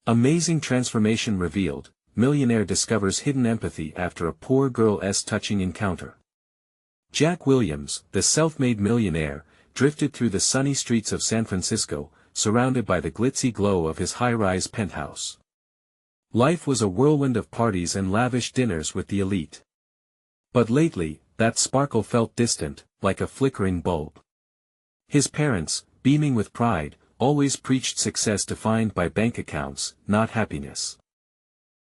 Amazing transformation revealed, millionaire discovers hidden empathy after a poor girl's touching encounter. Jack Williams, the self-made millionaire, drifted through the sunny streets of San Francisco, surrounded by the glitzy glow of his high-rise penthouse. Life was a whirlwind of parties and lavish dinners with the elite. But lately, that sparkle felt distant, like a flickering bulb. His parents, beaming with pride, always preached success defined by bank accounts, not happiness.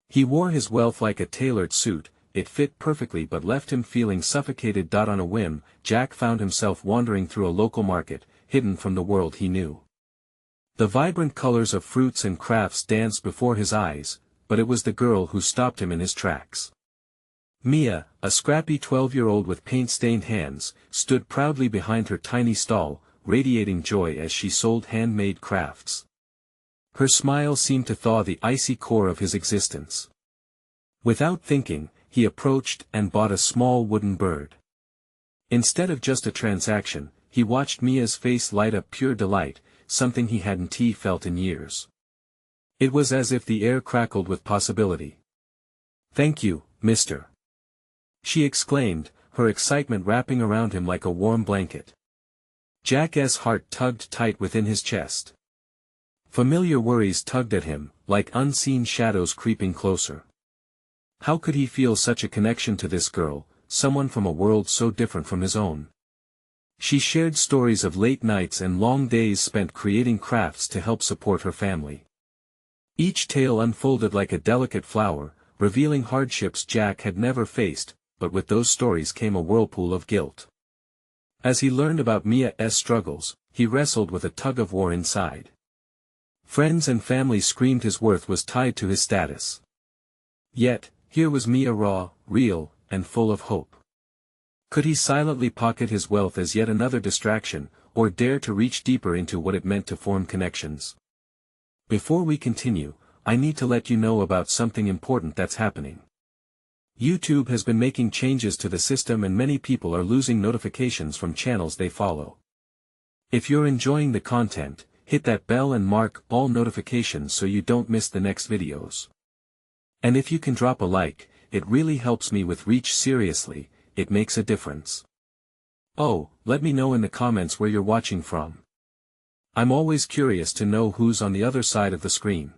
He wore his wealth like a tailored suit, it fit perfectly but left him feeling suffocated. On a whim, Jack found himself wandering through a local market, hidden from the world he knew. The vibrant colors of fruits and crafts danced before his eyes, but it was the girl who stopped him in his tracks. Mia, a scrappy 12-year-old with paint-stained hands, stood proudly behind her tiny stall, radiating joy as she sold handmade crafts. Her smile seemed to thaw the icy core of his existence. Without thinking, he approached and bought a small wooden bird. Instead of just a transaction, he watched Mia's face light up pure delight, something he hadn't felt in years. It was as if the air crackled with possibility. "Thank you, mister," she exclaimed, her excitement wrapping around him like a warm blanket. Jack's heart tugged tight within his chest. Familiar worries tugged at him, like unseen shadows creeping closer. How could he feel such a connection to this girl, someone from a world so different from his own? She shared stories of late nights and long days spent creating crafts to help support her family. Each tale unfolded like a delicate flower, revealing hardships Jack had never faced, but with those stories came a whirlpool of guilt. As he learned about Mia's struggles, he wrestled with a tug-of-war inside. Friends and family screamed his worth was tied to his status. Yet, here was Mia raw, real, and full of hope. Could he silently pocket his wealth as yet another distraction, or dare to reach deeper into what it meant to form connections? Before we continue, I need to let you know about something important that's happening. YouTube has been making changes to the system and many people are losing notifications from channels they follow. If you're enjoying the content, hit that bell and mark all notifications so you don't miss the next videos. And if you can drop a like, it really helps me with reach. Seriously, it makes a difference. Oh, let me know in the comments where you're watching from. I'm always curious to know who's on the other side of the screen.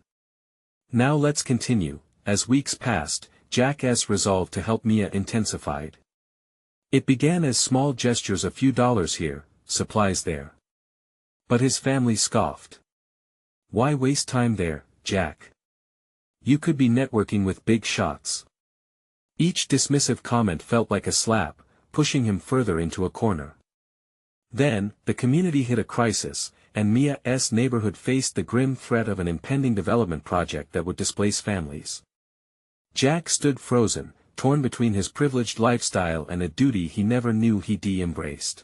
Now let's continue. As weeks passed, Jack's resolve to help Mia intensified. It began as small gestures, a few dollars here, supplies there. But his family scoffed. "Why waste time there, Jack? You could be networking with big shots." Each dismissive comment felt like a slap, pushing him further into a corner. Then, the community hit a crisis, and Mia's neighborhood faced the grim threat of an impending development project that would displace families. Jack stood frozen, torn between his privileged lifestyle and a duty he never knew he'd embraced.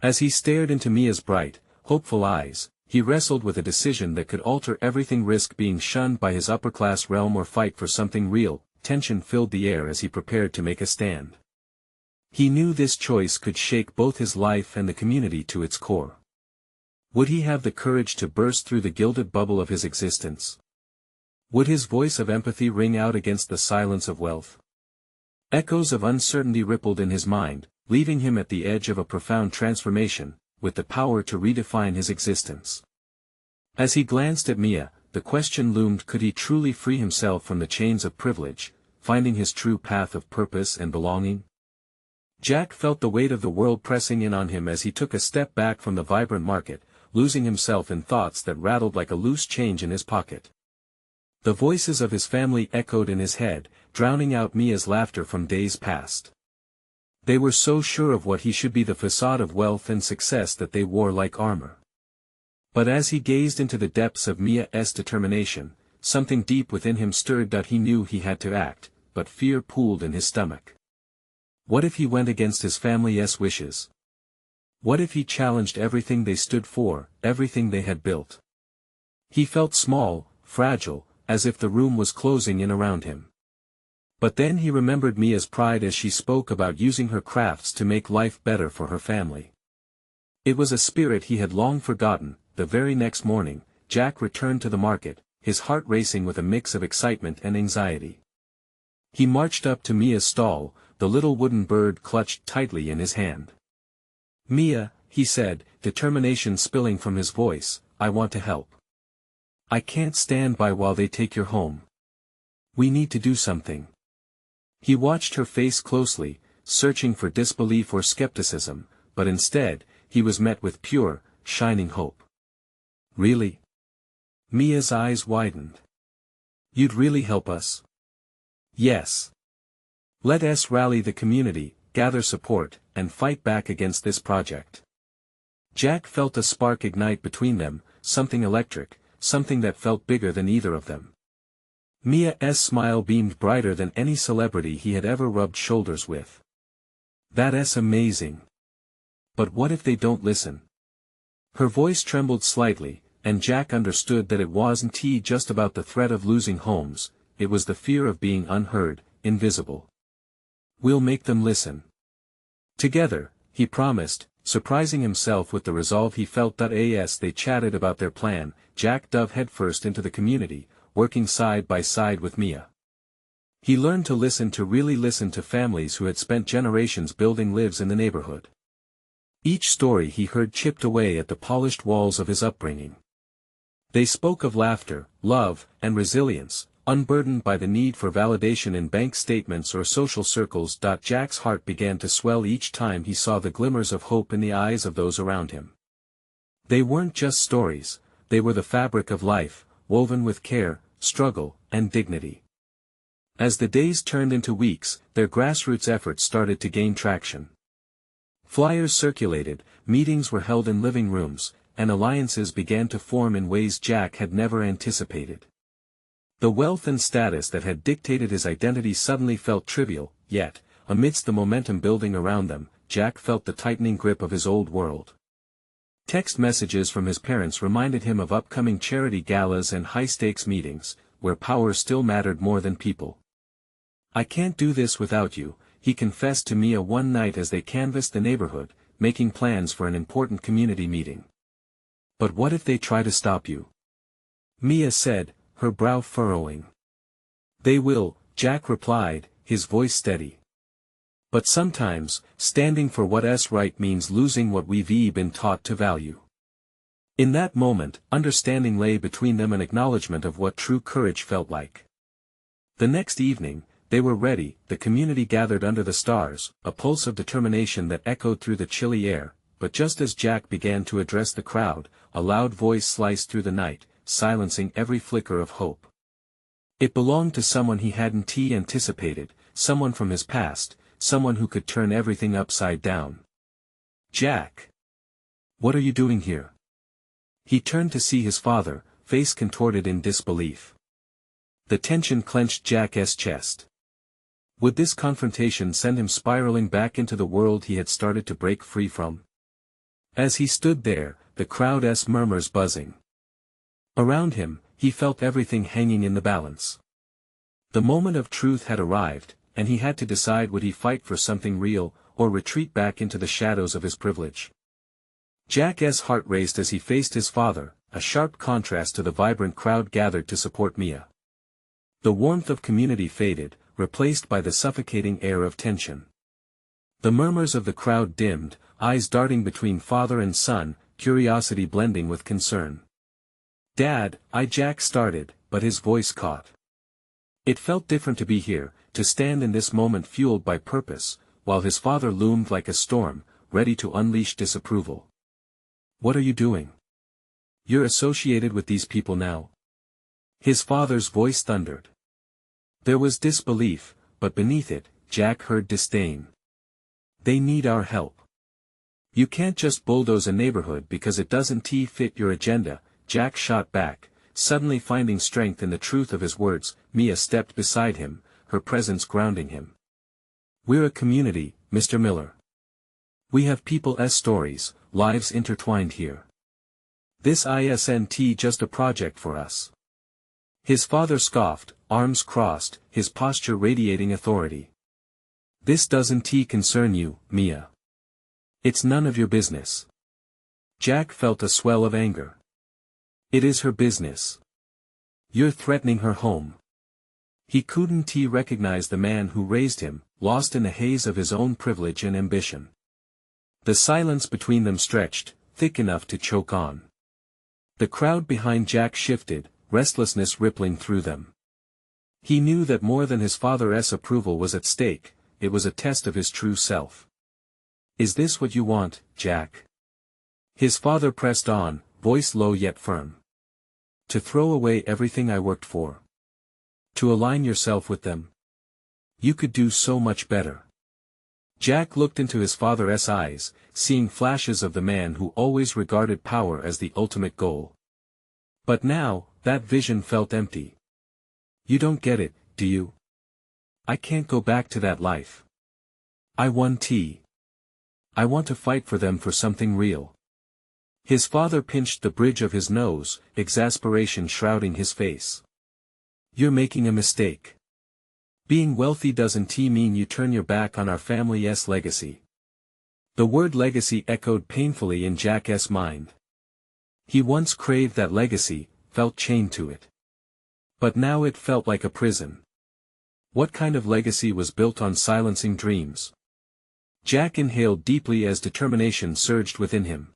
As he stared into Mia's bright, hopeful eyes, he wrestled with a decision that could alter everything: risk being shunned by his upper-class realm or fight for something real. Tension filled the air as he prepared to make a stand. He knew this choice could shake both his life and the community to its core. Would he have the courage to burst through the gilded bubble of his existence? Would his voice of empathy ring out against the silence of wealth? Echoes of uncertainty rippled in his mind, leaving him at the edge of a profound transformation, with the power to redefine his existence. As he glanced at Mia, the question loomed: could he truly free himself from the chains of privilege, finding his true path of purpose and belonging? Jack felt the weight of the world pressing in on him as he took a step back from the vibrant market, losing himself in thoughts that rattled like a loose change in his pocket. The voices of his family echoed in his head, drowning out Mia's laughter from days past. They were so sure of what he should be, the facade of wealth and success that they wore like armor. But as he gazed into the depths of Mia's determination, something deep within him stirred. He knew he had to act, but fear pooled in his stomach. What if he went against his family's wishes? What if he challenged everything they stood for, everything they had built? He felt small, fragile, as if the room was closing in around him. But then he remembered Mia's pride as she spoke about using her crafts to make life better for her family. It was a spirit he had long forgotten. The very next morning, Jack returned to the market, his heart racing with a mix of excitement and anxiety. He marched up to Mia's stall, the little wooden bird clutched tightly in his hand. "Mia," he said, determination spilling from his voice, "I want to help. I can't stand by while they take your home. We need to do something." He watched her face closely, searching for disbelief or skepticism, but instead, he was met with pure, shining hope. "Really?" Mia's eyes widened. "You'd really help us?" "Yes. Let us rally the community, gather support, and fight back against this project." Jack felt a spark ignite between them, something electric, something that felt bigger than either of them. Mia's smile beamed brighter than any celebrity he had ever rubbed shoulders with. "That's amazing. But what if they don't listen?" Her voice trembled slightly, and Jack understood that it wasn't just about the threat of losing homes, it was the fear of being unheard, invisible. "We'll make them listen. Together," he promised, surprising himself with the resolve he felt. As they chatted about their plan, Jack dove headfirst into the community, working side by side with Mia. He learned to really listen to families who had spent generations building lives in the neighborhood. Each story he heard chipped away at the polished walls of his upbringing. They spoke of laughter, love, and resilience, unburdened by the need for validation in bank statements or social circles. Jack's heart began to swell each time he saw the glimmers of hope in the eyes of those around him. They weren't just stories, they were the fabric of life, woven with care, struggle, and dignity. As the days turned into weeks, their grassroots efforts started to gain traction. Flyers circulated, meetings were held in living rooms, and alliances began to form in ways Jack had never anticipated. The wealth and status that had dictated his identity suddenly felt trivial, yet, amidst the momentum building around them, Jack felt the tightening grip of his old world. Text messages from his parents reminded him of upcoming charity galas and high-stakes meetings, where power still mattered more than people. "I can't do this without you," he confessed to Mia one night as they canvassed the neighborhood, making plans for an important community meeting. "But what if they try to stop you?" Mia said, her brow furrowing. "They will," Jack replied, his voice steady. "But sometimes, standing for what's right means losing what we've been taught to value." In that moment, understanding lay between them, an acknowledgement of what true courage felt like. The next evening, they were ready, the community gathered under the stars, a pulse of determination that echoed through the chilly air, but just as Jack began to address the crowd, a loud voice sliced through the night, silencing every flicker of hope. It belonged to someone he hadn't anticipated, someone from his past, someone who could turn everything upside down. "Jack! What are you doing here?" He turned to see his father, face contorted in disbelief. The tension clenched Jack's chest. Would this confrontation send him spiraling back into the world he had started to break free from? As he stood there, the crowd's murmurs buzzing around him, he felt everything hanging in the balance. The moment of truth had arrived, and he had to decide, would he fight for something real, or retreat back into the shadows of his privilege. Jack's heart raced as he faced his father, a sharp contrast to the vibrant crowd gathered to support Mia. The warmth of community faded, replaced by the suffocating air of tension. The murmurs of the crowd dimmed, eyes darting between father and son, curiosity blending with concern. "Dad," Jack started, but his voice caught. It felt different to be here, to stand in this moment fueled by purpose, while his father loomed like a storm, ready to unleash disapproval. "What are you doing? You're associated with these people now?" His father's voice thundered. There was disbelief, but beneath it, Jack heard disdain. "They need our help. You can't just bulldoze a neighborhood because it doesn't fit your agenda," Jack shot back, suddenly finding strength in the truth of his words. Mia stepped beside him, her presence grounding him. "We're a community, Mr. Miller. We have people's stories, lives intertwined here. This isn't just a project for us." His father scoffed, arms crossed, his posture radiating authority. "This doesn't concern you, Mia. It's none of your business." Jack felt a swell of anger. "It is her business. You're threatening her home. He couldn't recognize the man who raised him, lost in a haze of his own privilege and ambition. The silence between them stretched, thick enough to choke on. The crowd behind Jack shifted, restlessness rippling through them. He knew that more than his father's approval was at stake, it was a test of his true self. Is this what you want, Jack? His father pressed on, voice low yet firm. To throw away everything I worked for. To align yourself with them. You could do so much better. Jack looked into his father's eyes, seeing flashes of the man who always regarded power as the ultimate goal. But now, that vision felt empty. You don't get it, do you? I can't go back to that life. I want I want to fight for them for something real. His father pinched the bridge of his nose, exasperation shrouding his face. You're making a mistake. Being wealthy doesn't mean you turn your back on our family's legacy. The word legacy echoed painfully in Jack's mind. He once craved that legacy, felt chained to it. But now it felt like a prison. What kind of legacy was built on silencing dreams? Jack inhaled deeply as determination surged within him.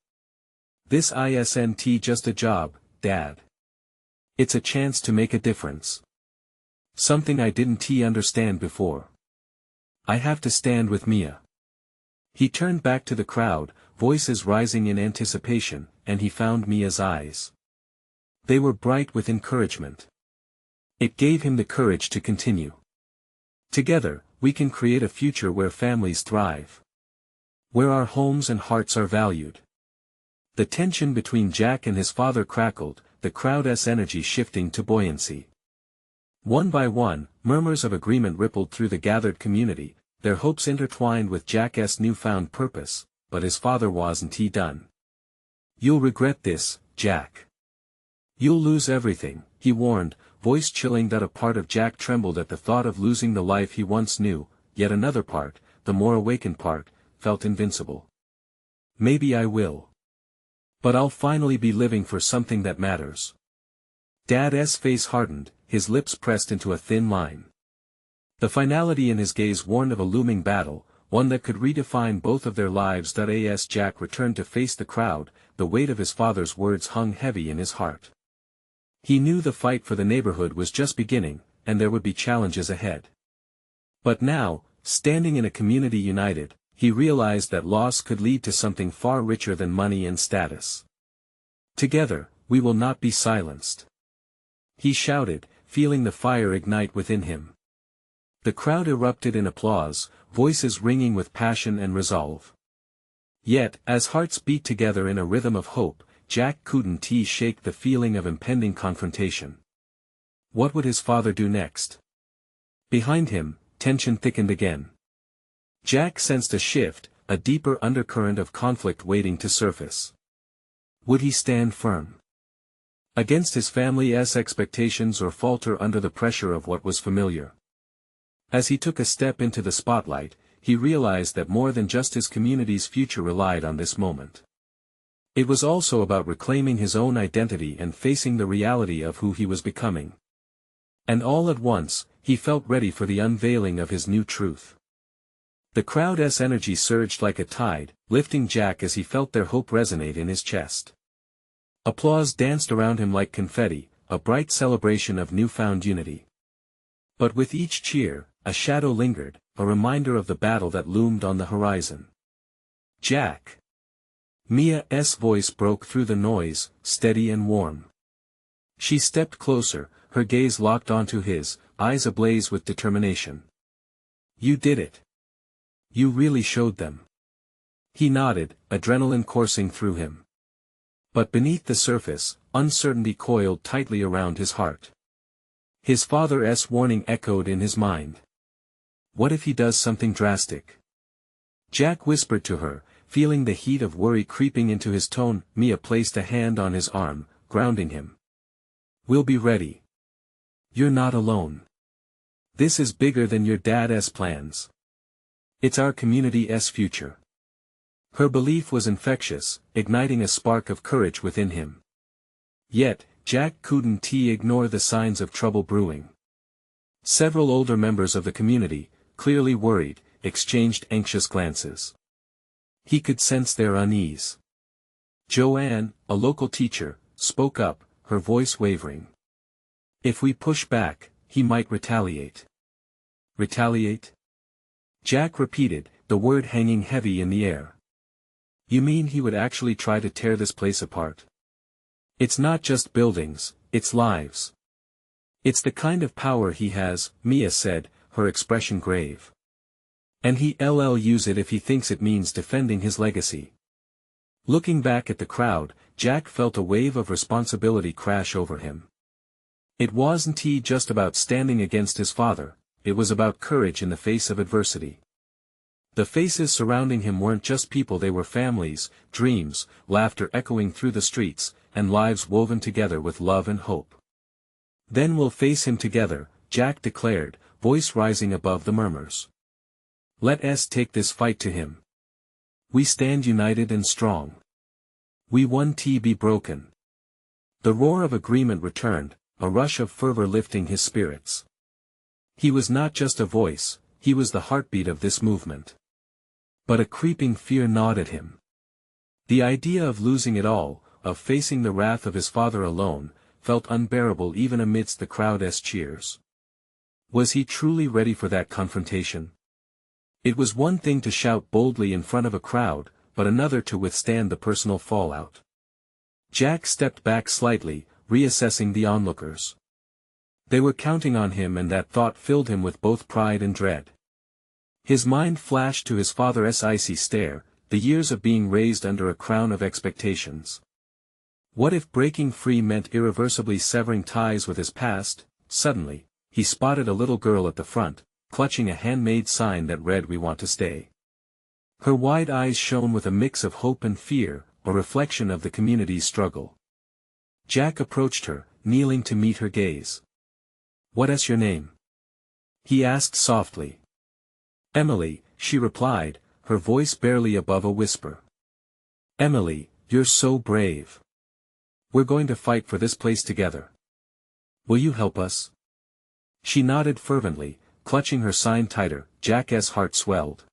This isn't just a job, Dad. It's a chance to make a difference. Something I didn't understand before. I have to stand with Mia. He turned back to the crowd, voices rising in anticipation, and he found Mia's eyes. They were bright with encouragement. It gave him the courage to continue. Together, we can create a future where families thrive. Where our homes and hearts are valued. The tension between Jack and his father crackled, the crowd's energy shifting to buoyancy. One by one, murmurs of agreement rippled through the gathered community, their hopes intertwined with Jack's newfound purpose, but his father wasn't done. You'll regret this, Jack. You'll lose everything, he warned, voice chilling that a part of Jack trembled at the thought of losing the life he once knew, yet another part, the more awakened part, felt invincible. Maybe I will. But I'll finally be living for something that matters. Dad's face hardened, his lips pressed into a thin line. The finality in his gaze warned of a looming battle, one that could redefine both of their lives. As Jack returned to face the crowd, the weight of his father's words hung heavy in his heart. He knew the fight for the neighborhood was just beginning, and there would be challenges ahead. But now, standing in a community united, he realized that loss could lead to something far richer than money and status. Together, we will not be silenced. He shouted, feeling the fire ignite within him. The crowd erupted in applause, voices ringing with passion and resolve. Yet, as hearts beat together in a rhythm of hope, Jack couldn't shake the feeling of impending confrontation. What would his father do next? Behind him, tension thickened again. Jack sensed a shift, a deeper undercurrent of conflict waiting to surface. Would he stand firm against his family's expectations or falter under the pressure of what was familiar? As he took a step into the spotlight, he realized that more than just his community's future relied on this moment. It was also about reclaiming his own identity and facing the reality of who he was becoming. And all at once, he felt ready for the unveiling of his new truth. The crowd's energy surged like a tide, lifting Jack as he felt their hope resonate in his chest. Applause danced around him like confetti, a bright celebration of newfound unity. But with each cheer, a shadow lingered, a reminder of the battle that loomed on the horizon. Jack! Mia's voice broke through the noise, steady and warm. She stepped closer, her gaze locked onto his, eyes ablaze with determination. You did it. You really showed them. He nodded, adrenaline coursing through him. But beneath the surface, uncertainty coiled tightly around his heart. His father's warning echoed in his mind. What if he does something drastic? Jack whispered to her, feeling the heat of worry creeping into his tone. Mia placed a hand on his arm, grounding him. We'll be ready. You're not alone. This is bigger than your dad's plans. It's our community's future. Her belief was infectious, igniting a spark of courage within him. Yet, Jack couldn't ignore the signs of trouble brewing. Several older members of the community, clearly worried, exchanged anxious glances. He could sense their unease. Joanne, a local teacher, spoke up, her voice wavering. If we push back, he might retaliate. Retaliate? Jack repeated, the word hanging heavy in the air. You mean he would actually try to tear this place apart? It's not just buildings, it's lives. It's the kind of power he has, Mia said, her expression grave. And he'll use it if he thinks it means defending his legacy. Looking back at the crowd, Jack felt a wave of responsibility crash over him. It wasn't just about standing against his father, it was about courage in the face of adversity. The faces surrounding him weren't just people, they were families, dreams, laughter echoing through the streets, and lives woven together with love and hope. Then we'll face him together, Jack declared, voice rising above the murmurs. Let us take this fight to him. We stand united and strong. We won't be broken. The roar of agreement returned, a rush of fervor lifting his spirits. He was not just a voice, he was the heartbeat of this movement. But a creeping fear gnawed at him. The idea of losing it all, of facing the wrath of his father alone, felt unbearable even amidst the crowd's cheers. Was he truly ready for that confrontation? It was one thing to shout boldly in front of a crowd, but another to withstand the personal fallout. Jack stepped back slightly, reassessing the onlookers. They were counting on him, and that thought filled him with both pride and dread. His mind flashed to his father's icy stare, the years of being raised under a crown of expectations. What if breaking free meant irreversibly severing ties with his past? Suddenly, he spotted a little girl at the front, clutching a handmade sign that read, "We want to stay." Her wide eyes shone with a mix of hope and fear, a reflection of the community's struggle. Jack approached her, kneeling to meet her gaze. "What is your name?" he asked softly. "Emily," she replied, her voice barely above a whisper. "Emily, you're so brave. We're going to fight for this place together. Will you help us?" She nodded fervently, clutching her sign tighter. Jack's heart swelled.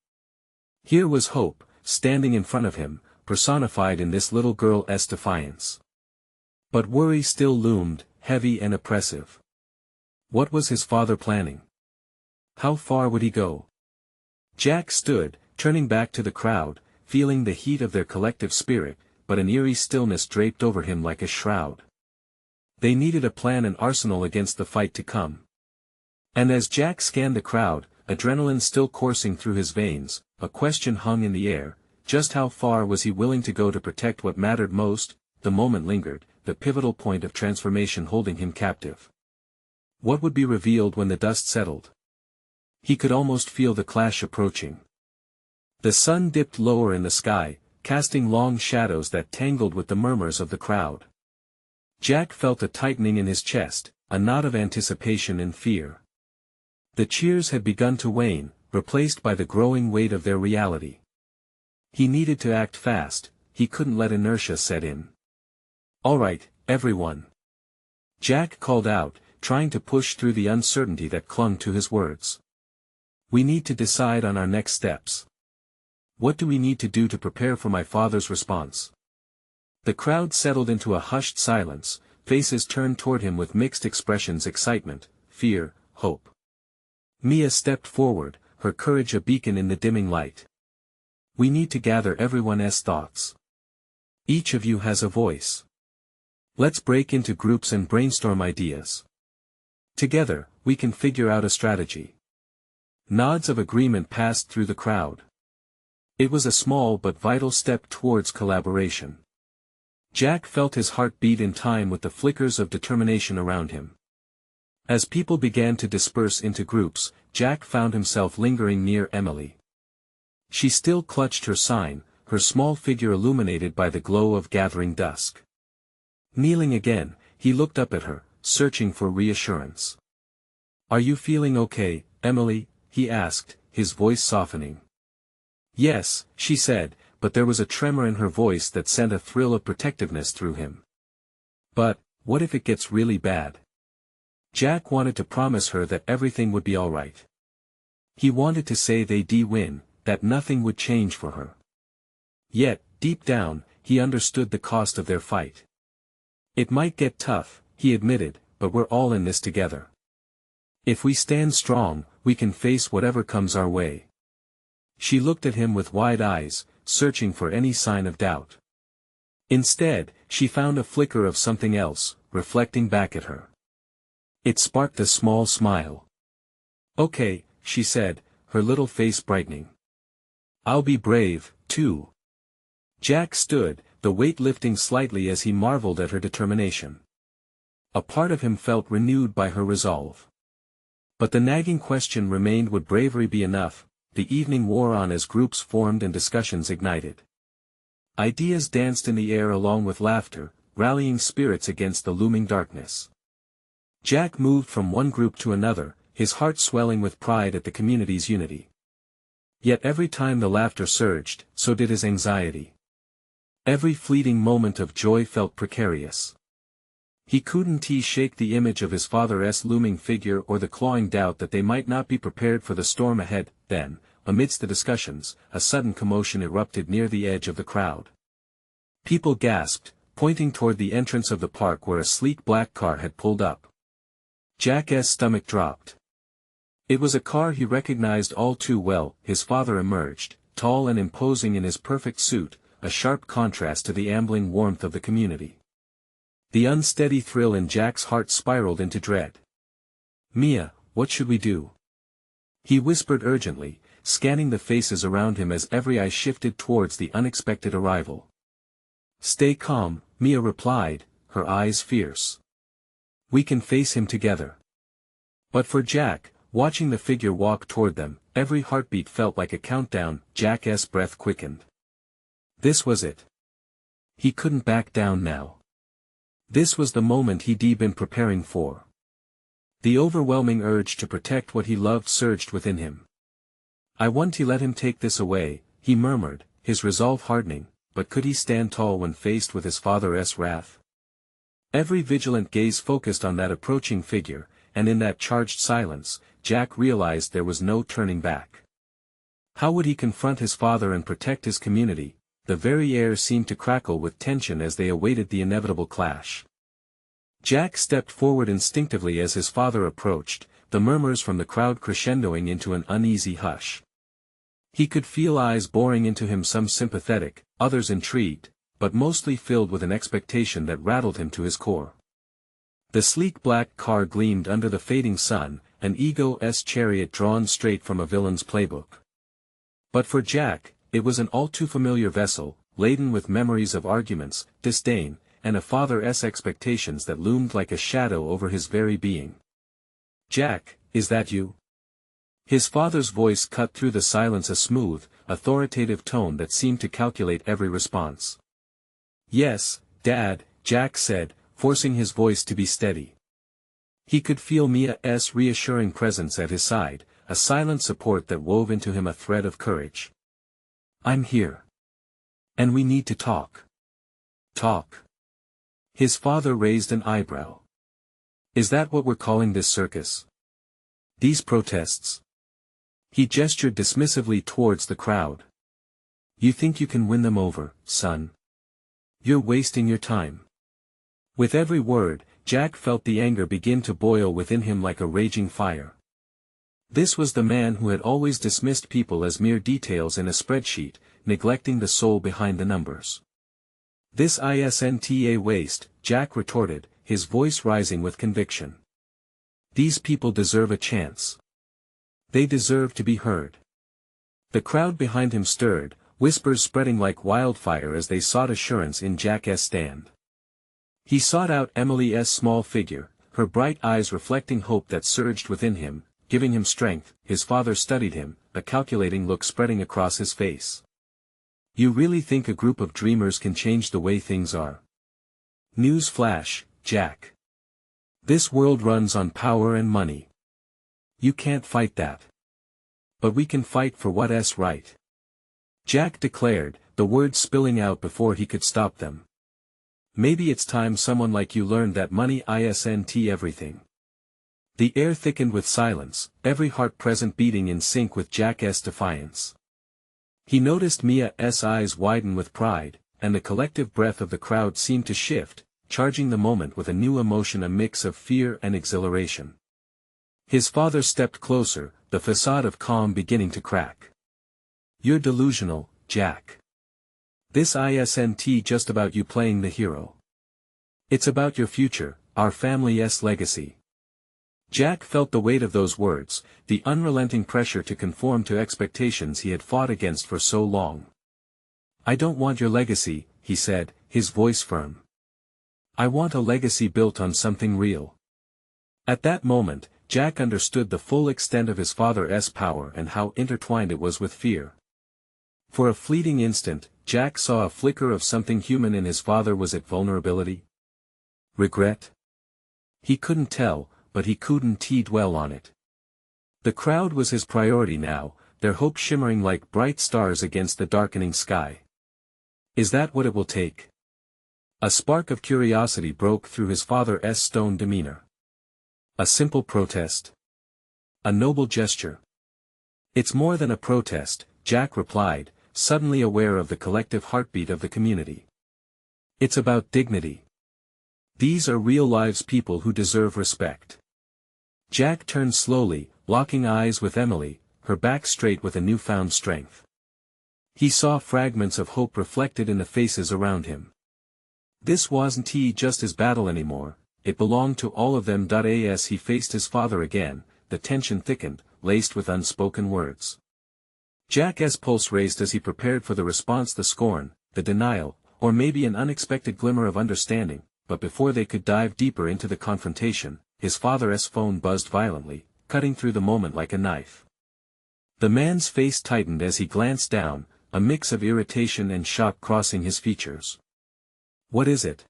Here was hope, standing in front of him, personified in this little girl's defiance. But worry still loomed, heavy and oppressive. What was his father planning? How far would he go? Jack stood, turning back to the crowd, feeling the heat of their collective spirit, but an eerie stillness draped over him like a shroud. They needed a plan, an arsenal against the fight to come. And as Jack scanned the crowd, adrenaline still coursing through his veins, a question hung in the air: just how far was he willing to go to protect what mattered most? The moment lingered, the pivotal point of transformation holding him captive. What would be revealed when the dust settled? He could almost feel the clash approaching. The sun dipped lower in the sky, casting long shadows that tangled with the murmurs of the crowd. Jack felt a tightening in his chest, a knot of anticipation and fear. The cheers had begun to wane, replaced by the growing weight of their reality. He needed to act fast, he couldn't let inertia set in. "All right, everyone," Jack called out, trying to push through the uncertainty that clung to his words. "We need to decide on our next steps. What do we need to do to prepare for my father's response?" The crowd settled into a hushed silence, faces turned toward him with mixed expressions: excitement, fear, hope. Mia stepped forward, her courage a beacon in the dimming light. "We need to gather everyone's thoughts. Each of you has a voice. Let's break into groups and brainstorm ideas. Together, we can figure out a strategy." Nods of agreement passed through the crowd. It was a small but vital step towards collaboration. Jack felt his heart beat in time with the flickers of determination around him. As people began to disperse into groups, Jack found himself lingering near Emily. She still clutched her sign, her small figure illuminated by the glow of gathering dusk. Kneeling again, he looked up at her, searching for reassurance. "Are you feeling okay, Emily?" he asked, his voice softening. "Yes," she said, but there was a tremor in her voice that sent a thrill of protectiveness through him. "But, what if it gets really bad? Jack wanted to promise her that everything would be alright. He wanted to say they'd win, that nothing would change for her. Yet, deep down, he understood the cost of their fight. It might get tough, he admitted, but we're all in this together. If we stand strong, we can face whatever comes our way. She looked at him with wide eyes, searching for any sign of doubt. Instead, she found a flicker of something else, reflecting back at her. It sparked a small smile. Okay, she said, her little face brightening. I'll be brave, too. Jack stood, the weight lifting slightly as he marveled at her determination. A part of him felt renewed by her resolve. But the nagging question remained, would bravery be enough? The evening wore on as groups formed and discussions ignited. Ideas danced in the air along with laughter, rallying spirits against the looming darkness. Jack moved from one group to another, his heart swelling with pride at the community's unity. Yet every time the laughter surged, so did his anxiety. Every fleeting moment of joy felt precarious. He couldn't shake the image of his father's looming figure or the clawing doubt that they might not be prepared for the storm ahead. Then, amidst the discussions, a sudden commotion erupted near the edge of the crowd. People gasped, pointing toward the entrance of the park where a sleek black car had pulled up. Jack's stomach dropped. It was a car he recognized all too well. His father emerged, tall and imposing in his perfect suit, a sharp contrast to the ambling warmth of the community. The unsteady thrill in Jack's heart spiraled into dread. Mia, what should we do? He whispered urgently, scanning the faces around him as every eye shifted towards the unexpected arrival. Stay calm, Mia replied, her eyes fierce. We can face him together. But for Jack, watching the figure walk toward them, every heartbeat felt like a countdown. Jack's breath quickened. This was it. He couldn't back down now. This was the moment he'd been preparing for. The overwhelming urge to protect what he loved surged within him. I want to let him take this away, he murmured, his resolve hardening, but could he stand tall when faced with his father's wrath? Every vigilant gaze focused on that approaching figure, and in that charged silence, Jack realized there was no turning back. How would he confront his father and protect his community? The very air seemed to crackle with tension as they awaited the inevitable clash. Jack stepped forward instinctively as his father approached, the murmurs from the crowd crescendoing into an uneasy hush. He could feel eyes boring into him, some sympathetic, others intrigued, but mostly filled with an expectation that rattled him to his core. The sleek black car gleamed under the fading sun, an ego's chariot drawn straight from a villain's playbook. But for Jack, it was an all too familiar vessel, laden with memories of arguments, disdain, and a father's expectations that loomed like a shadow over his very being. Jack, is that you? His father's voice cut through the silence, a smooth, authoritative tone that seemed to calculate every response. Yes, Dad, Jack said, forcing his voice to be steady. He could feel Mia's reassuring presence at his side, a silent support that wove into him a thread of courage. I'm here. And we need to talk. Talk. His father raised an eyebrow. Is that what we're calling this circus? These protests? He gestured dismissively towards the crowd. You think you can win them over, son? You're wasting your time. With every word, Jack felt the anger begin to boil within him like a raging fire. This was the man who had always dismissed people as mere details in a spreadsheet, neglecting the soul behind the numbers. This isn't a waste, Jack retorted, his voice rising with conviction. These people deserve a chance. They deserve to be heard. The crowd behind him stirred, whispers spreading like wildfire as they sought assurance in Jack's stand. He sought out Emily's small figure, her bright eyes reflecting hope that surged within him, giving him strength. His father studied him, a calculating look spreading across his face. You really think a group of dreamers can change the way things are? News flash, Jack. This world runs on power and money. You can't fight that. But we can fight for what's right. Jack declared, the words spilling out before he could stop them. Maybe it's time someone like you learned that money isn't everything. The air thickened with silence, every heart present beating in sync with Jack's defiance. He noticed Mia's eyes widen with pride, and the collective breath of the crowd seemed to shift, charging the moment with a new emotion, a mix of fear and exhilaration. His father stepped closer, the facade of calm beginning to crack. "You're delusional, Jack. This isn't just about you playing the hero. It's about your future, our family's legacy." Jack felt the weight of those words, the unrelenting pressure to conform to expectations he had fought against for so long. "I don't want your legacy," he said, his voice firm. "I want a legacy built on something real." At that moment, Jack understood the full extent of his father's power and how intertwined it was with fear. For a fleeting instant, Jack saw a flicker of something human in his father. Was it vulnerability? Regret? He couldn't tell, but he couldn't dwell on it. The crowd was his priority now, their hope shimmering like bright stars against the darkening sky. "Is that what it will take?" A spark of curiosity broke through his father's stone demeanor. "A simple protest? A noble gesture?" "It's more than a protest," Jack replied, suddenly aware of the collective heartbeat of the community. "It's about dignity. These are real lives, people who deserve respect." Jack turned slowly, locking eyes with Emily, her back straight with a newfound strength. He saw fragments of hope reflected in the faces around him. This wasn't just his battle anymore, it belonged to all of them. As he faced his father again, the tension thickened, laced with unspoken words. Jack's pulse raced as he prepared for the response, the scorn, the denial, or maybe an unexpected glimmer of understanding, but before they could dive deeper into the confrontation, his father's phone buzzed violently, cutting through the moment like a knife. The man's face tightened as he glanced down, a mix of irritation and shock crossing his features. "What is it?"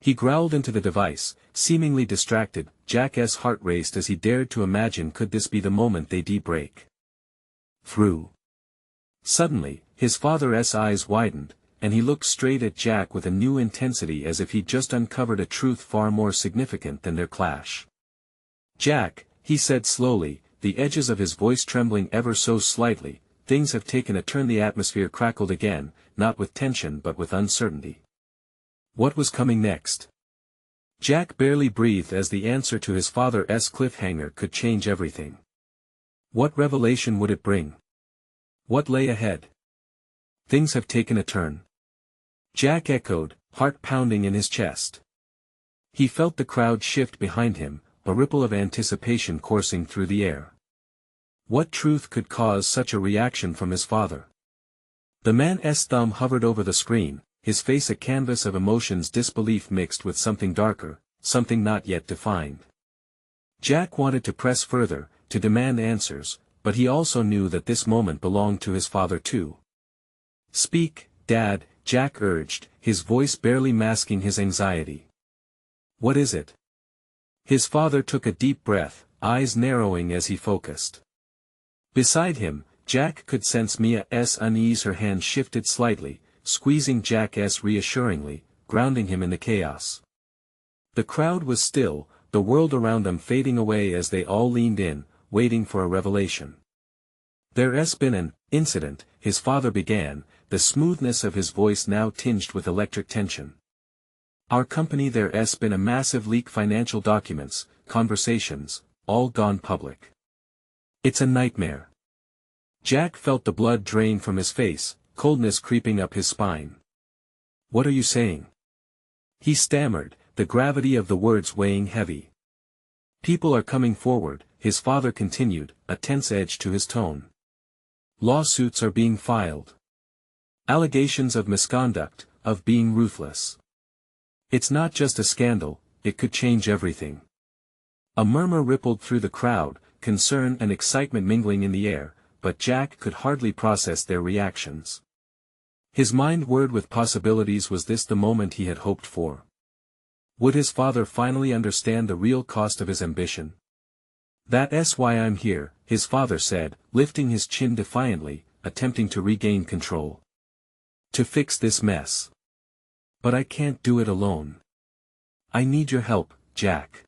He growled into the device, seemingly distracted. Jack's heart raced as he dared to imagine, could this be the moment they'd break through? Suddenly, his father's eyes widened, and he looked straight at Jack with a new intensity, as if he'd just uncovered a truth far more significant than their clash. "Jack," he said slowly, the edges of his voice trembling ever so slightly, "things have taken a turn." The atmosphere crackled again, not with tension but with uncertainty. What was coming next? Jack barely breathed as the answer to his father's cliffhanger could change everything. What revelation would it bring? What lay ahead? "Things have taken a turn," Jack echoed, heart pounding in his chest. He felt the crowd shift behind him, a ripple of anticipation coursing through the air. What truth could cause such a reaction from his father? The man's thumb hovered over the screen, his face a canvas of emotions, disbelief mixed with something darker, something not yet defined. Jack wanted to press further, to demand answers, but he also knew that this moment belonged to his father too. "Speak, Dad," Jack urged, his voice barely masking his anxiety. "What is it?" His father took a deep breath, eyes narrowing as he focused. Beside him, Jack could sense Mia's unease. Her hand shifted slightly, squeezing Jack's reassuringly, grounding him in the chaos. The crowd was still, the world around them fading away as they all leaned in, waiting for a revelation. "There's been an incident," his father began, the smoothness of his voice now tinged with electric tension. "Our company, there's been a massive leak, financial documents, conversations, all gone public. It's a nightmare." Jack felt the blood drain from his face, coldness creeping up his spine. "What are you saying?" he stammered, the gravity of the words weighing heavy. "People are coming forward," his father continued, a tense edge to his tone. "Lawsuits are being filed. Allegations of misconduct, of being ruthless. It's not just a scandal, it could change everything." A murmur rippled through the crowd, concern and excitement mingling in the air, but Jack could hardly process their reactions. His mind whirred with possibilities. Was this the moment he had hoped for? Would his father finally understand the real cost of his ambition? "That's why I'm here," his father said, lifting his chin defiantly, attempting to regain control. "To fix this mess. But I can't do it alone. I need your help, Jack.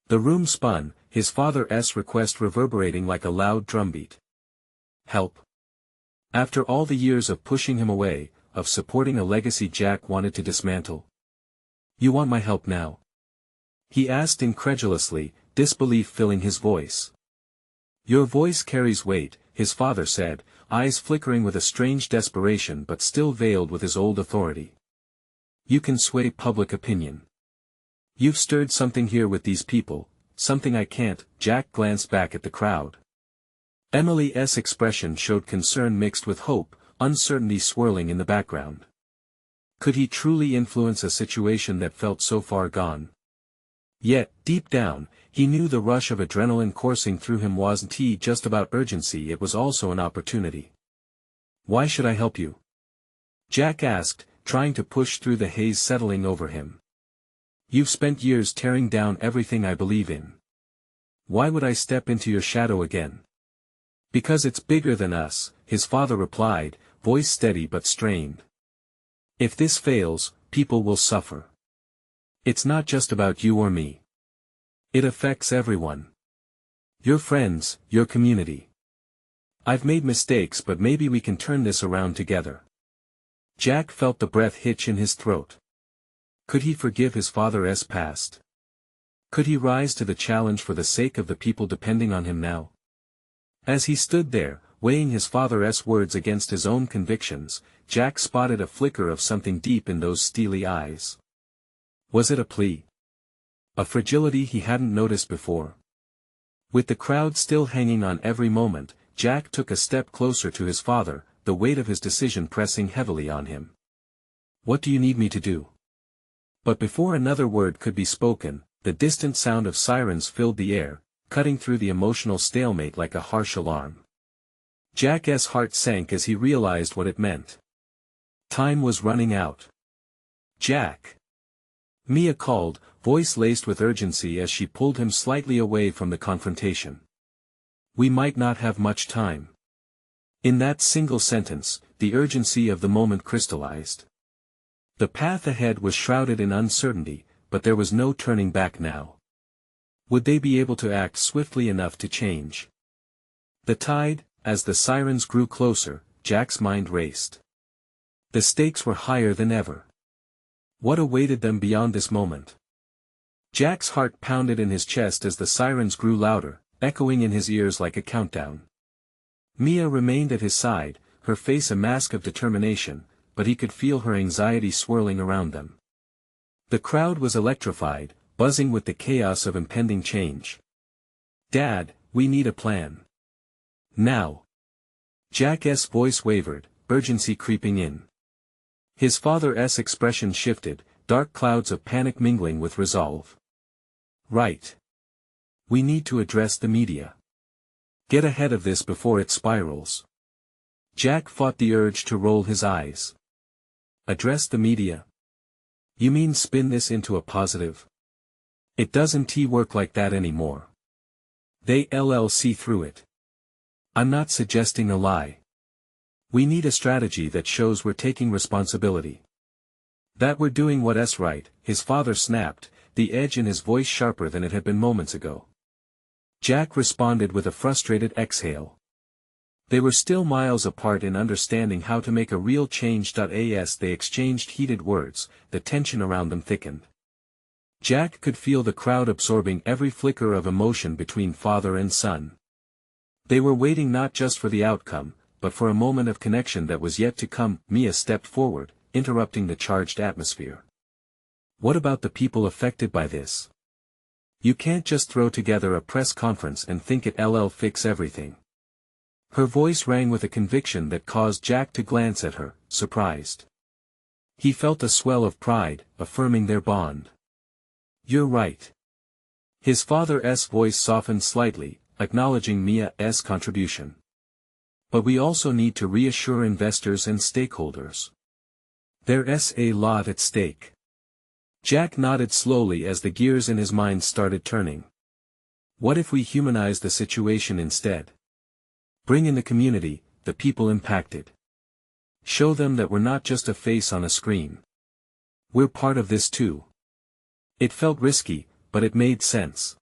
The room spun, his father's request reverberating like a loud drumbeat. Help. After all the years of pushing him away, of supporting a legacy Jack wanted to dismantle. You want my help now? He asked incredulously, disbelief filling his voice. Your voice carries weight, his father said, eyes flickering with a strange desperation but still veiled with his old authority. You can sway public opinion. You've stirred something here with these people, something I can't. Jack glanced back at the crowd. Emily's expression showed concern mixed with hope, uncertainty swirling in the background. Could he truly influence a situation that felt so far gone? Yet, deep down, he knew the rush of adrenaline coursing through him wasn't just about urgency, it was also an opportunity. Why should I help you? Jack asked, trying to push through the haze settling over him. You've spent years tearing down everything I believe in. Why would I step into your shadow again? Because it's bigger than us, his father replied, voice steady but strained. If this fails, people will suffer. It's not just about you or me. It affects everyone. Your friends, your community. I've made mistakes, but maybe we can turn this around together. Jack felt the breath hitch in his throat. Could he forgive his father's past? Could he rise to the challenge for the sake of the people depending on him now? As he stood there, weighing his father's words against his own convictions, Jack spotted a flicker of something deep in those steely eyes. Was it a plea? A fragility he hadn't noticed before? With the crowd still hanging on every moment, Jack took a step closer to his father, the weight of his decision pressing heavily on him. What do you need me to do? But before another word could be spoken, the distant sound of sirens filled the air, cutting through the emotional stalemate like a harsh alarm. Jack's heart sank as he realized what it meant. Time was running out. Jack! Mia called, voice laced with urgency as she pulled him slightly away from the confrontation. We might not have much time. In that single sentence, the urgency of the moment crystallized. The path ahead was shrouded in uncertainty, but there was no turning back now. Would they be able to act swiftly enough to change the tide? As the sirens grew closer, Jack's mind raced. The stakes were higher than ever. What awaited them beyond this moment? Jack's heart pounded in his chest as the sirens grew louder, echoing in his ears like a countdown. Mia remained at his side, her face a mask of determination, but he could feel her anxiety swirling around them. The crowd was electrified, buzzing with the chaos of impending change. Dad, we need a plan. Now. Jack's voice wavered, urgency creeping in. His father's expression shifted, dark clouds of panic mingling with resolve. Right. We need to address the media. Get ahead of this before it spirals. Jack fought the urge to roll his eyes. Address the media? You mean spin this into a positive? It doesn't work like that anymore. They'll see through it. I'm not suggesting a lie. We need a strategy that shows we're taking responsibility. That we're doing what's right, his father snapped, the edge in his voice sharper than it had been moments ago. Jack responded with a frustrated exhale. They were still miles apart in understanding how to make a real change. As they exchanged heated words, the tension around them thickened. Jack could feel the crowd absorbing every flicker of emotion between father and son. They were waiting not just for the outcome, but for a moment of connection that was yet to come. Mia stepped forward, interrupting the charged atmosphere. What about the people affected by this? You can't just throw together a press conference and think it'll fix everything. Her voice rang with a conviction that caused Jack to glance at her, surprised. He felt a swell of pride, affirming their bond. You're right. His father's voice softened slightly, acknowledging Mia's contribution. But we also need to reassure investors and stakeholders. There's a lot at stake. Jack nodded slowly as the gears in his mind started turning. What if we humanize the situation instead? Bring in the community, the people impacted. Show them that we're not just a face on a screen. We're part of this too. It felt risky, but it made sense.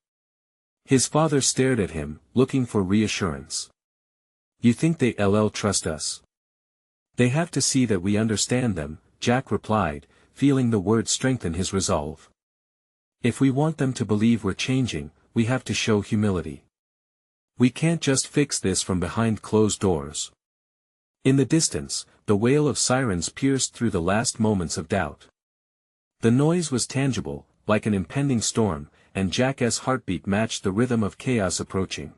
His father stared at him, looking for reassurance. You think they'll trust us? They have to see that we understand them, Jack replied, feeling the words strengthen his resolve. If we want them to believe we're changing, we have to show humility. We can't just fix this from behind closed doors. In the distance, the wail of sirens pierced through the last moments of doubt. The noise was tangible, like an impending storm, and Jack's heartbeat matched the rhythm of chaos approaching.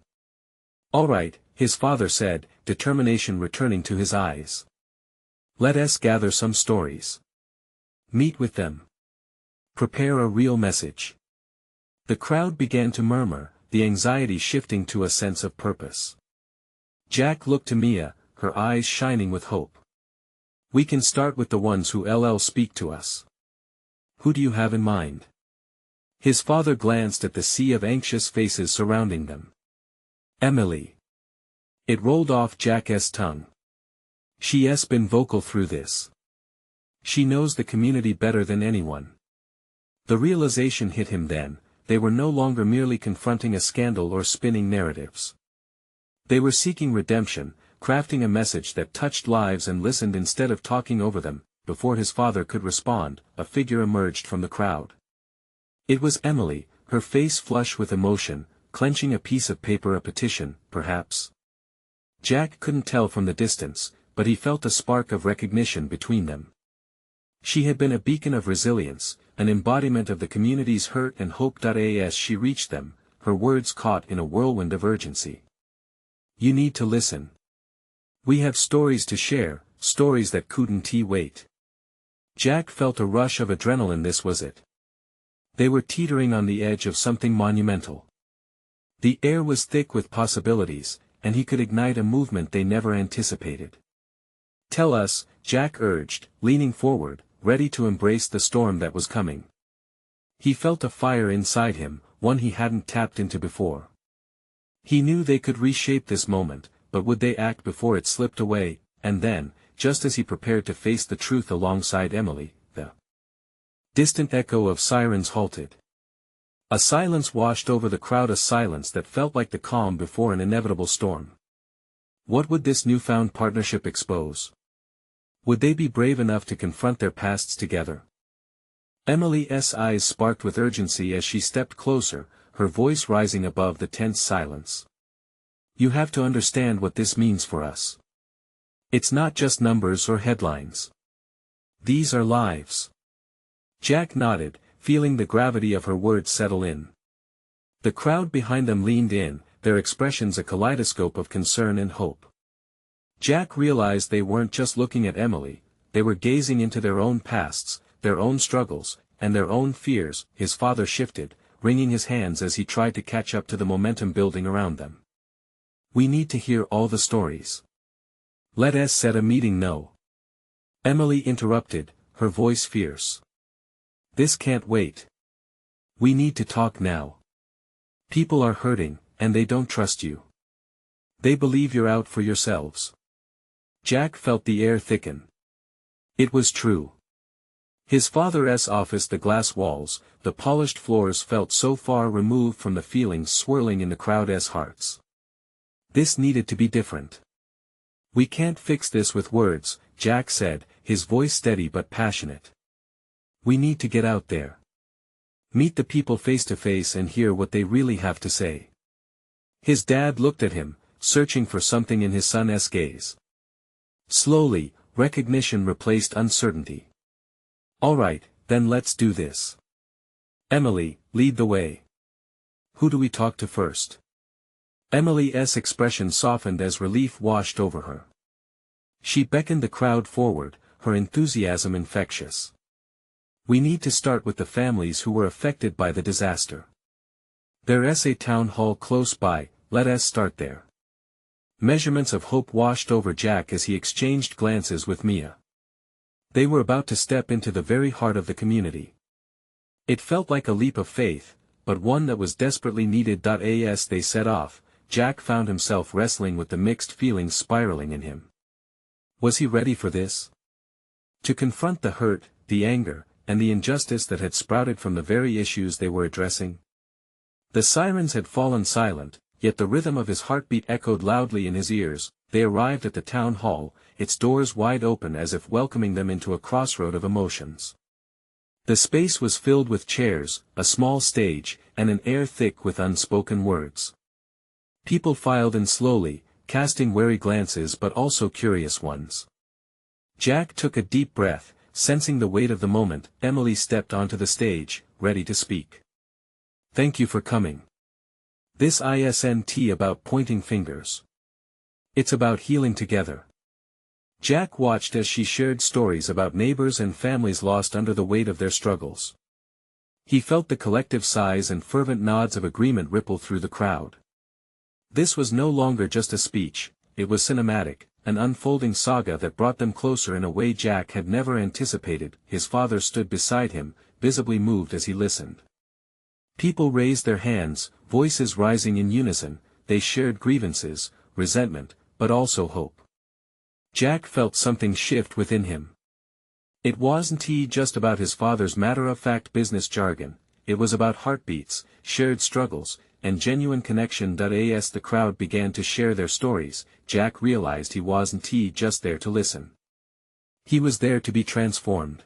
All right, his father said, determination returning to his eyes. Let us gather some stories. Meet with them. Prepare a real message. The crowd began to murmur, the anxiety shifting to a sense of purpose. Jack looked to Mia, her eyes shining with hope. We can start with the ones who'll speak to us. Who do you have in mind? His father glanced at the sea of anxious faces surrounding them. Emily. It rolled off Jack's tongue. She's been vocal through this. She knows the community better than anyone. The realization hit him then, they were no longer merely confronting a scandal or spinning narratives. They were seeking redemption, crafting a message that touched lives and listened instead of talking over them. Before his father could respond, a figure emerged from the crowd. It was Emily, her face flush with emotion, clenching a piece of paper, a petition, perhaps. Jack couldn't tell from the distance, but he felt a spark of recognition between them. She had been a beacon of resilience, an embodiment of the community's hurt and hope. As she reached them, her words caught in a whirlwind of urgency. You need to listen. We have stories to share, stories that couldn't wait. Jack felt a rush of adrenaline. This was it. They were teetering on the edge of something monumental. The air was thick with possibilities, and he could ignite a movement they never anticipated. Tell us, Jack urged, leaning forward, ready to embrace the storm that was coming. He felt a fire inside him, one he hadn't tapped into before. He knew they could reshape this moment, but would they act before it slipped away? And then, just as he prepared to face the truth alongside Emily, the distant echo of sirens halted. A silence washed over the crowd, a silence that felt like the calm before an inevitable storm. What would this newfound partnership expose? Would they be brave enough to confront their pasts together? Emily's eyes sparked with urgency as she stepped closer, her voice rising above the tense silence. You have to understand what this means for us. It's not just numbers or headlines. These are lives. Jack nodded, feeling the gravity of her words settle in. The crowd behind them leaned in, their expressions a kaleidoscope of concern and hope. Jack realized they weren't just looking at Emily, they were gazing into their own pasts, their own struggles, and their own fears. His father shifted, wringing his hands as he tried to catch up to the momentum building around them. We need to hear all the stories. Let us set a meeting. No. Emily interrupted, her voice fierce. This can't wait. We need to talk now. People are hurting, and they don't trust you. They believe you're out for yourselves. Jack felt the air thicken. It was true. His father's office, the glass walls, the polished floors felt so far removed from the feelings swirling in the crowd's hearts. This needed to be different. We can't fix this with words, Jack said, his voice steady but passionate. We need to get out there. Meet the people face to face and hear what they really have to say. His dad looked at him, searching for something in his son's gaze. Slowly, recognition replaced uncertainty. All right, then let's do this. Emily, lead the way. Who do we talk to first? Emily's expression softened as relief washed over her. She beckoned the crowd forward, her enthusiasm infectious. We need to start with the families who were affected by the disaster. There's a town hall close by, let us start there. Measurements of hope washed over Jack as he exchanged glances with Mia. They were about to step into the very heart of the community. It felt like a leap of faith, but one that was desperately needed. As they set off, Jack found himself wrestling with the mixed feelings spiraling in him. Was he ready for this? To confront the hurt, the anger, and the injustice that had sprouted from the very issues they were addressing? The sirens had fallen silent, yet the rhythm of his heartbeat echoed loudly in his ears. They arrived at the town hall, its doors wide open as if welcoming them into a crossroad of emotions. The space was filled with chairs, a small stage, and an air thick with unspoken words. People filed in slowly, casting wary glances but also curious ones. Jack took a deep breath, sensing the weight of the moment. Emily stepped onto the stage, ready to speak. "Thank you for coming. This isn't about pointing fingers. It's about healing together." Jack watched as she shared stories about neighbors and families lost under the weight of their struggles. He felt the collective sighs and fervent nods of agreement ripple through the crowd. This was no longer just a speech, it was cinematic, an unfolding saga that brought them closer in a way Jack had never anticipated. His father stood beside him, visibly moved as he listened. People raised their hands, voices rising in unison. They shared grievances, resentment, but also hope. Jack felt something shift within him. It wasn't just about his father's matter-of-fact business jargon, it was about heartbeats, shared struggles, and genuine connection. As the crowd began to share their stories, Jack realized he wasn't just there to listen. He was there to be transformed.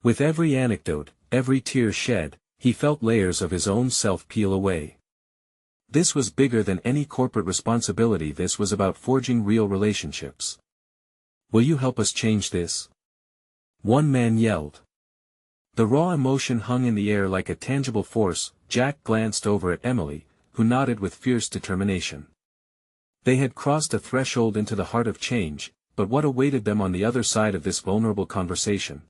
With every anecdote, every tear shed, he felt layers of his own self peel away. This was bigger than any corporate responsibility. This was about forging real relationships. "Will you help us change this?" one man yelled. The raw emotion hung in the air like a tangible force. Jack glanced over at Emily, who nodded with fierce determination. They had crossed a threshold into the heart of change, but what awaited them on the other side of this vulnerable conversation?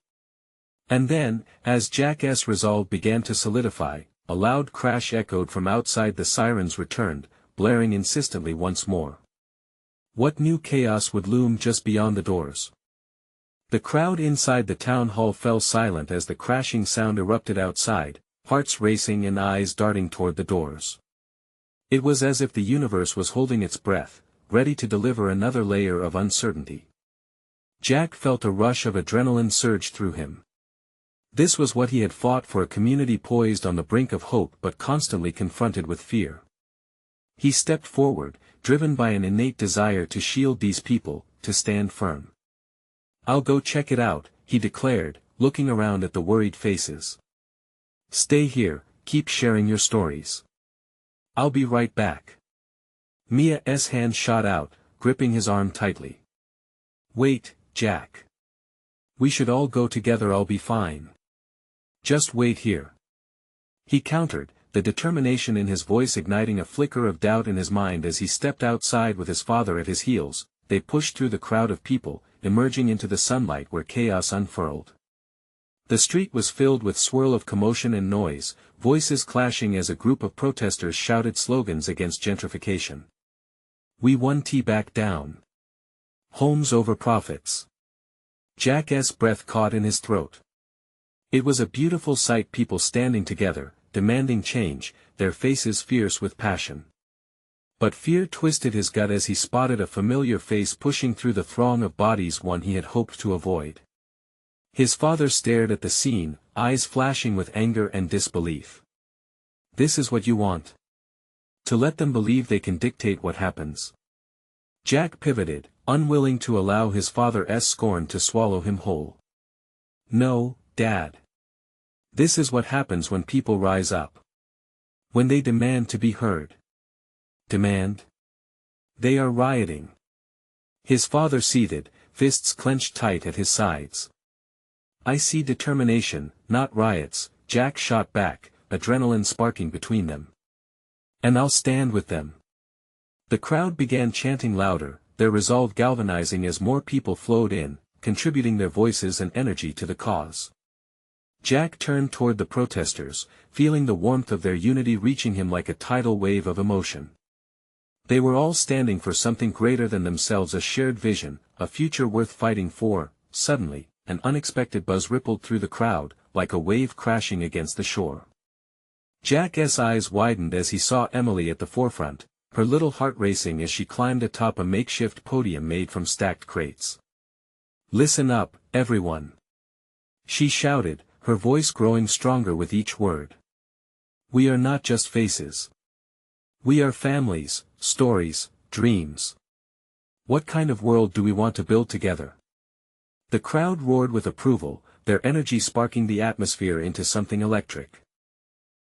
And then, as Jack's resolve began to solidify, a loud crash echoed from outside. The sirens returned, blaring insistently once more. What new chaos would loom just beyond the doors? The crowd inside the town hall fell silent as the crashing sound erupted outside, hearts racing and eyes darting toward the doors. It was as if the universe was holding its breath, ready to deliver another layer of uncertainty. Jack felt a rush of adrenaline surge through him. This was what he had fought for, a community poised on the brink of hope but constantly confronted with fear. He stepped forward, driven by an innate desire to shield these people, to stand firm. "I'll go check it out," he declared, looking around at the worried faces. "Stay here, keep sharing your stories. I'll be right back." Mia's hand shot out, gripping his arm tightly. "Wait, Jack. We should all go together. I'll be fine. Just wait here," he countered, the determination in his voice igniting a flicker of doubt in his mind. As he stepped outside with his father at his heels, they pushed through the crowd of people, emerging into the sunlight where chaos unfurled. The street was filled with swirl of commotion and noise, voices clashing as a group of protesters shouted slogans against gentrification. "We want tea back down. Homes over profits." Jack's breath caught in his throat. It was a beautiful sight, people standing together, demanding change, their faces fierce with passion. But fear twisted his gut as he spotted a familiar face pushing through the throng of bodies, one he had hoped to avoid. His father stared at the scene, eyes flashing with anger and disbelief. "This is what you want? To let them believe they can dictate what happens?" Jack pivoted, unwilling to allow his father's scorn to swallow him whole. "No, Dad. This is what happens when people rise up. When they demand to be heard." "Demand? They are rioting." His father seethed, fists clenched tight at his sides. "I see determination, not riots," Jack shot back, adrenaline sparking between them. "And I'll stand with them." The crowd began chanting louder, their resolve galvanizing as more people flowed in, contributing their voices and energy to the cause. Jack turned toward the protesters, feeling the warmth of their unity reaching him like a tidal wave of emotion. They were all standing for something greater than themselves, a shared vision, a future worth fighting for. Suddenly, an unexpected buzz rippled through the crowd, like a wave crashing against the shore. Jack's eyes widened as he saw Emily at the forefront, her little heart racing as she climbed atop a makeshift podium made from stacked crates. "Listen up, everyone. She shouted, her voice growing stronger with each word. We are not just faces. We are families, stories, dreams. What kind of world do we want to build together? The crowd roared with approval, their energy sparking the atmosphere into something electric.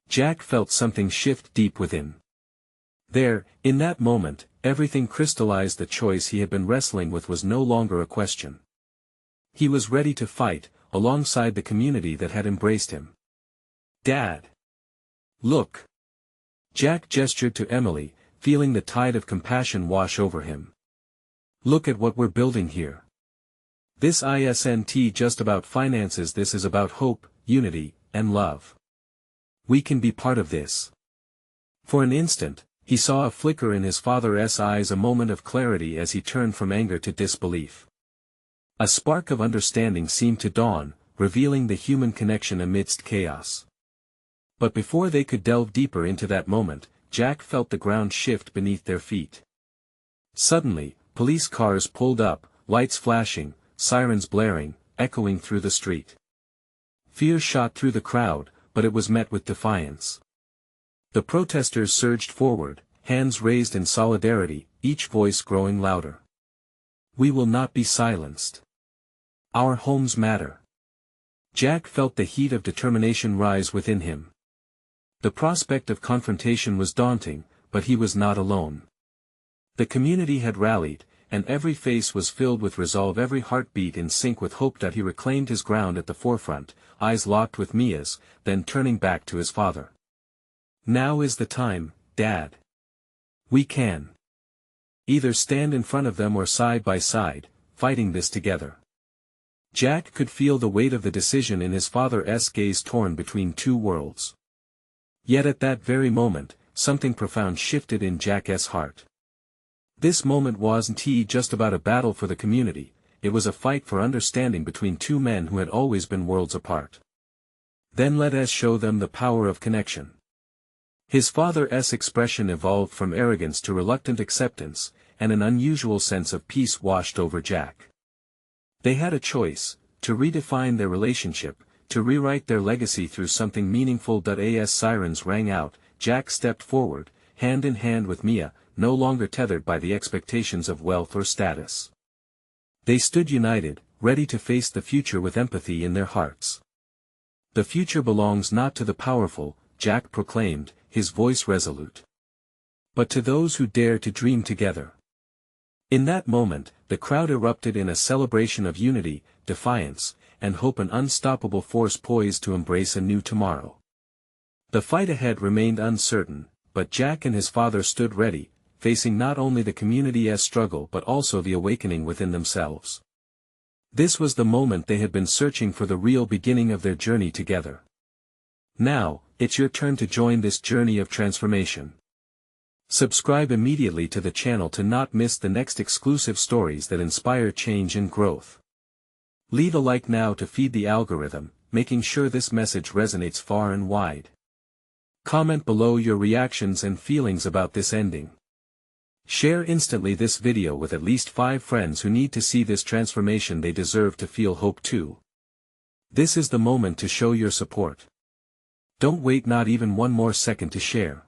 Jack felt something shift deep within. There, in that moment, everything crystallized. The choice he had been wrestling with was no longer a question. He was ready to fight, alongside the community that had embraced him. Dad! Look! Jack gestured to Emily, feeling the tide of compassion wash over him. Look at what we're building here. This isn't just about finances, this is about hope, unity, and love. We can be part of this. For an instant, he saw a flicker in his father's eyes, a moment of clarity as he turned from anger to disbelief. A spark of understanding seemed to dawn, revealing the human connection amidst chaos. But before they could delve deeper into that moment, Jack felt the ground shift beneath their feet. Suddenly, police cars pulled up, lights flashing, sirens blaring, echoing through the street. Fear shot through the crowd, but it was met with defiance. The protesters surged forward, hands raised in solidarity, each voice growing louder. We will not be silenced. Our homes matter. Jack felt the heat of determination rise within him. The prospect of confrontation was daunting, but he was not alone. The community had rallied, and every face was filled with resolve, every heartbeat in sync with hope. That he reclaimed his ground at the forefront, eyes locked with Mia's, then turning back to his father. Now is the time, Dad. We can either stand in front of them or side by side, fighting this together. Jack could feel the weight of the decision in his father's gaze, torn between two worlds. Yet at that very moment, something profound shifted in Jack's heart. This moment wasn't just about a battle for the community, it was a fight for understanding between two men who had always been worlds apart. Then let us show them the power of connection. His father's expression evolved from arrogance to reluctant acceptance, and an unusual sense of peace washed over Jack. They had a choice: to redefine their relationship, to rewrite their legacy through something meaningful. As sirens rang out, Jack stepped forward, hand in hand with Mia, no longer tethered by the expectations of wealth or status. They stood united, ready to face the future with empathy in their hearts. The future belongs not to the powerful, Jack proclaimed, his voice resolute, but to those who dare to dream together. In that moment, the crowd erupted in a celebration of unity, defiance, and hope, an unstoppable force poised to embrace a new tomorrow. The fight ahead remained uncertain, but Jack and his father stood ready, facing not only the community's struggle but also the awakening within themselves. This was the moment they had been searching for, the real beginning of their journey together. Now, it's your turn to join this journey of transformation. Subscribe immediately to the channel to not miss the next exclusive stories that inspire change and growth. Leave a like now to feed the algorithm, making sure this message resonates far and wide. Comment below your reactions and feelings about this ending. Share instantly this video with at least 5 friends who need to see this transformation. They deserve to feel hope too. This is the moment to show your support. Don't wait not even one more second to share.